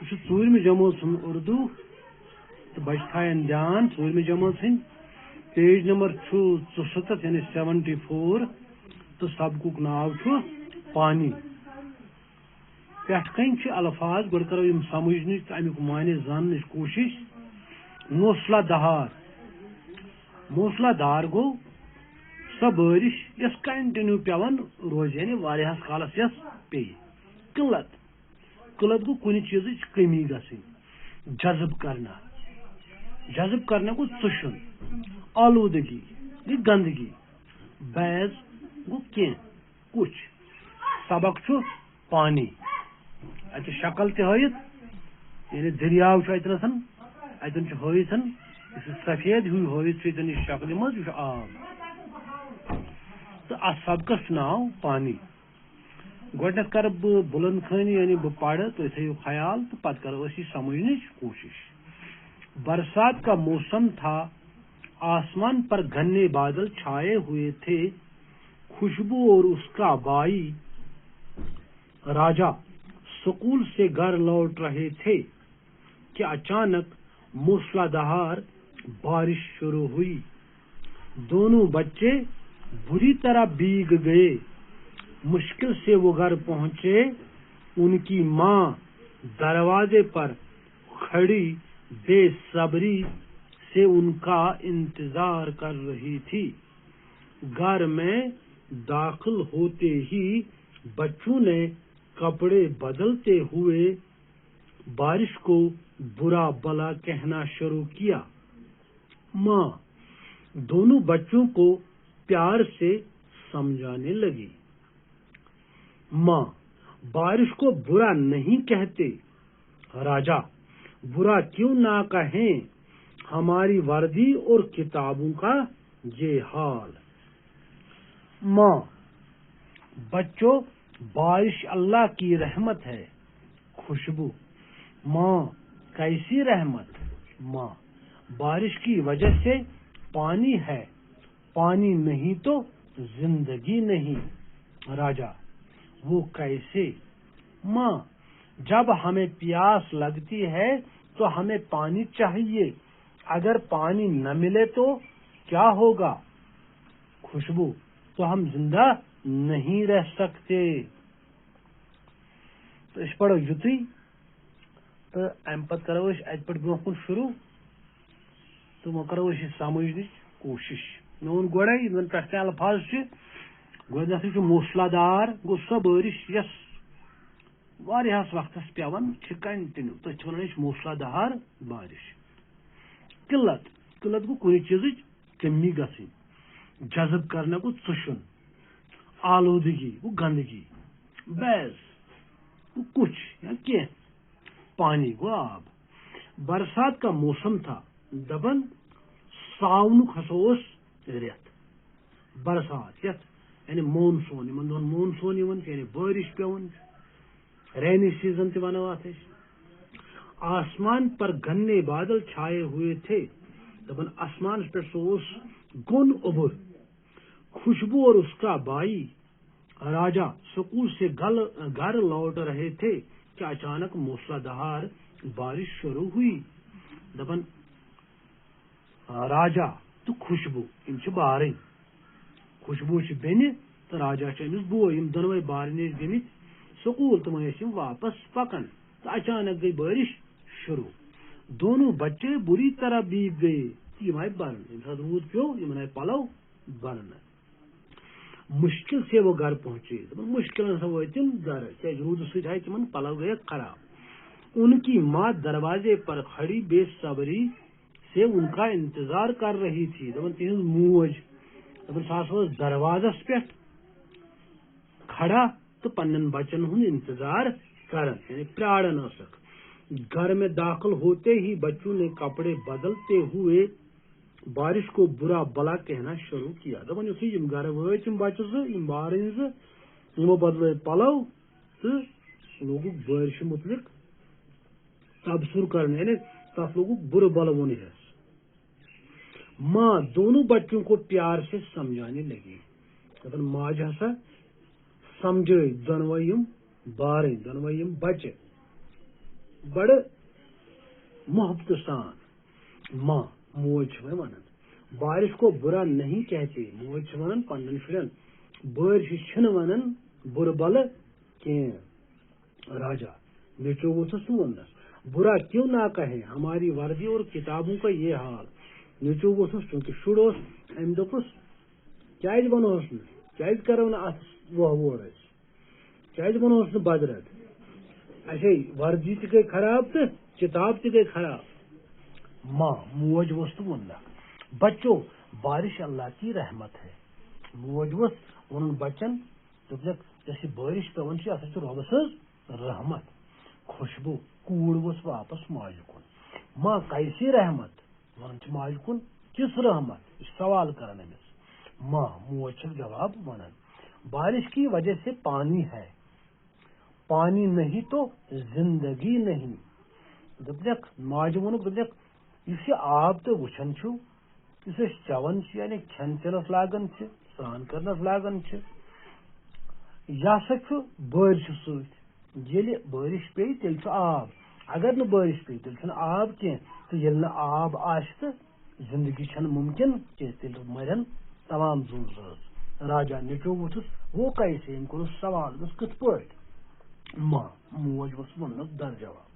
ژوٗرمہِ جمٲژ ہُنٛد اُردو تہٕ بچہِ تھاین دھیان ژوٗرمہِ جمٲژ ہٕنٛدۍ پیج نمبر چھُ 74 یعنی 74 تہٕ سبقُک ناو چھُ پانی پٮ۪ٹھ کَنۍ چھِ الفاظ گۄڈٕ کرو یِم سمجھنٕچ تہٕ امیُک معنی زاننٕچ کوٗشِش موسلا دہار گوٚو سۄ بٲرِش یۄس کنٹِنیو پیوان روزِ یعنی واریاہس کالس یۄس پیٚیہِ قلت گوٚو کُنہِ چیٖزٕچ کٔمی گژھٕنۍ جذب کرنا گوٚو ژُشُن آلوٗدگی گٔے گندگی بیض گوٚو کینٛہہ کُچھ سبق چھُ پانی اتہِ شکل تہِ ہٲیِتھ یعنی دٔریاو چھُ اتٮ۪ن چھُ ہٲیِتھ یُس سفید ہیوٗ ہٲیِتھ چھُ ییٚتٮ۪ن یہِ شکلہِ منٛز یہِ چھُ آب تہٕ اتھ سبقس چھُ ناو پانی گۄڈٕنیتھ کرٕ بہٕ بُلند خٲنی یعنی بہٕ پرٕ تُہۍ تھٲیِو خیال تہٕ پتہٕ کرو أسۍ یہِ سمجھنٕچ کوٗشش برسات کا موسم تھا آسمان پر گھنے بادل چھائے ہوئے تھے خوشبو اور اس کا بائی راجا سکول سے گھر لوٹ رہے تھے کہ اچانک موسلادھار بارش شروع ہوئی دونوں بچے بری طرح بھیگ گئے مشکل سے وہ گھر پہنچے ان کی ماں دروازے پر کھڑی بے صبری سے ان کا انتظار کر رہی تھی گھر میں داخل ہوتے ہی بچوں نے کپڑے بدلتے ہوئے بارش کو برا بلا کہنا شروع کیا ماں دونوں بچوں کو پیار سے سمجھانے لگی ماں بارش کو برا نہیں کہتے راجا برا کیوں نہ کہیں ہماری وردی اور کتابوں کا یہ حال ماں بچوں بارش اللہ کی رحمت ہے خوشبو ماں کیسی رحمت ماں بارش کی وجہ سے پانی ہے پانی نہیں تو زندگی نہیں راجا وہ کیسے ماں جب ہمیں پیاس لگتی ہے تو ہمیں پانی چاہیے اگر پانی نہ ملے تو کیا ہوگا خوشبو تو ہم زندہ نہیں رہ سکتے تو اس پڑھو یُتُے تہٕ امہِ پتہٕ کرو أسۍ اتہِ پٮ۪ٹھ برونٛہہ کُن شروع تہٕ وۄنۍ کرو أسۍ یہِ سمجھنٕچ کوٗشش مےٚ ووٚن گۄڈے یِم زن پٮ۪ٹھ کٔنۍ الفاظ چھِ گۄڈٕنیتھٕے چھُ موسلادار گوٚو سۄ بٲرِش یۄس واریاہس وقتس پیوان چھِ کنٹِنیو تٔتھۍ چھِ ونان أسۍ موسلادار بارش قلت گوٚو کُنہِ چیٖزٕچ کٔمی گژھٕنۍ جذب کرنا گوٚو ژُشُن آلوٗدگی گوٚو گندگی بیض گوٚو کُچھ یا کینٛہہ پانی گوٚو آب برسات کا موسم تھا دپان ساونُک ہسا اوس رٮ۪تھ برسات یتھ یعنی مونسون یِمن دۄہن مونسون یِوان چھُ یعنی بٲرِش پیوان رینی سیزن تہِ ونو اتھ أسۍ آسمان پر گھنے بادل چھائے ہوئے تھے دپان آسمانس پٮ۪ٹھ سُہ اوس گوٚن اوٚبُر خوشبو اور اس کا بھائی راجا سکول سے گھر لوٹ رہے تھے کہ اچانک موسلادھار بارش شروع ہوئی دپان راجا تہٕ خوشبو یِم چھِ بارٕنۍ خوشبو چھِ بیٚنہِ تہٕ راجا چھِ أمِس بوے یِم دۄنوے بارٕنۍ ٲسۍ گٔمٕتۍ سکوٗل تِم ٲسۍ یِم واپس پکان تہٕ اچانک گٔے بٲرِش شروع دونوں بچے بری طرح بھیگ گئے تہٕ یِم آیہِ برنہٕ ییٚمہِ ساتہٕ روٗد پیوٚو یِمن آیہِ پلو برنہٕ مشکل سے وہ گھر پہنچے مشکل سے وٲتۍ تِم گرٕ کیازِ روٗدٕ سۭتۍ آیہِ تِمن پلو گٔیکھ خراب ان کی ماں دروازے پر کھڑی بے صبری سے ان کا انتظار کر رہی تھی دپان تہنٛز موج دپان سۄ ہسا ٲس دروازس پٮ۪ٹھ کھڑا تہٕ پننٮ۪ن بچن ہُنٛد انتظار کران یعنی پیاران ٲسکھ گھر میں داخل ہوتے ہی بچوں نے کپڑے بدلتے ہوئے بارش کو برا بلا کہنا شروع کیا دپان یُتھُے یِم گرٕ وٲتۍ یِم بچہٕ زٕ یِم بارٕنۍ زٕ یِمو بدلٲے پلو تہٕ لوگُکھ بٲرشہِ مُتعلق تبصُر کرنے یعنی تتھ لوگُکھ برٕ بلہٕ وونہس ماں دونوں بچوں کو پیار سے سمجھانے لگی دپان ماجہِ ہسا سمجھٲے دۄنوے یِم بارٕنۍ دۄنوے یِم بچہٕ بڑ محبت سان ماں موج ونان بارش کو برا نہیں کہتے موج ونان پنن شرین بارش ونان بر بل کی راجا نیچو ووتھس ونس برا کیوں نہ کہیں ہماری وردی اور کتابوں کا یہ حال نیچو ووتھس چونکہ شر ام دپس کیاز بنوس نا کیاز کرو نا ات وور کیاز بنوس نا بدرد اچھے وردی تہ گئی خراب تو کتاب تہ گئی خراب ماں موج وس تو ونک بچوں بارش اللہ کی رحمت ہے موج وس ون بچن جیسے بارش پیون یہ رب سز رحمت خوشبو کوڑ وس واپس ماج کن ماں کیسی رحمت ون ماج کن کس رحمت یہ سوال کران امس ماں موج جواب ونان بارش کی وجہ سے پانی ہے پانی نہیں تو زندگی نہیں دپنک ماج وونک دپنک اس آب تو وچھان چھو اس چون یعنی کھین چینس لاگان سران کرنس لاگان یہ سا بارش ست یل بارش پی تیل آب اگر نا بارش پی تیل آب کی تو یل نا آب آس تو زندگی چھن ممکن کی تیل مرن تمام زو زاز راجا نیچو ووتھس وہ کیسے ام کورس سوال بس کت پٹ ماں موج وس ونک در جواب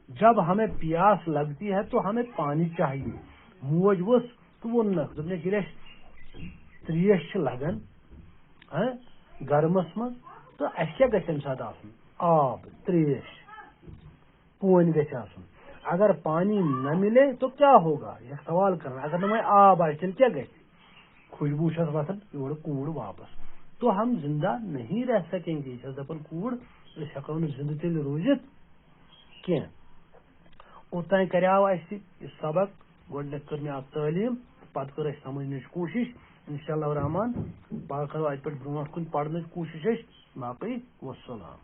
جب ہمیں پیاس لگتی ہے تو ہمیں پانی چاہیے موج وس تو ونک دپنک تریش لگان گرمس من تو اس کیا گھس تمہ سات آسن آب تریش پون گھس آسن اگر پانی نہ ملے تو کیا ہوگا یہ سوال کرنا اگر نہ آب آئے تیل کیا گھس خوشبو چھس وسان یور کوڑ واپس تو ہم زندہ نہیں رہ سکیں گے یہ دپان کوڑ اس ہیکو نہ زندہ تیل روزت کی اوتان کریو اس یہ سبق گۄڈنیتھ کر مےٚ اتھ تعلیٖم پتہٕ کٔر اَسہِ سمجھنٕچ کوٗشش انشاء اللہ الرحمان پگہہ کرو اتہِ پٮ۪ٹھ برونٛٹھ کُن پرنٕچ کوٗشش أسۍ باقٕے وسلام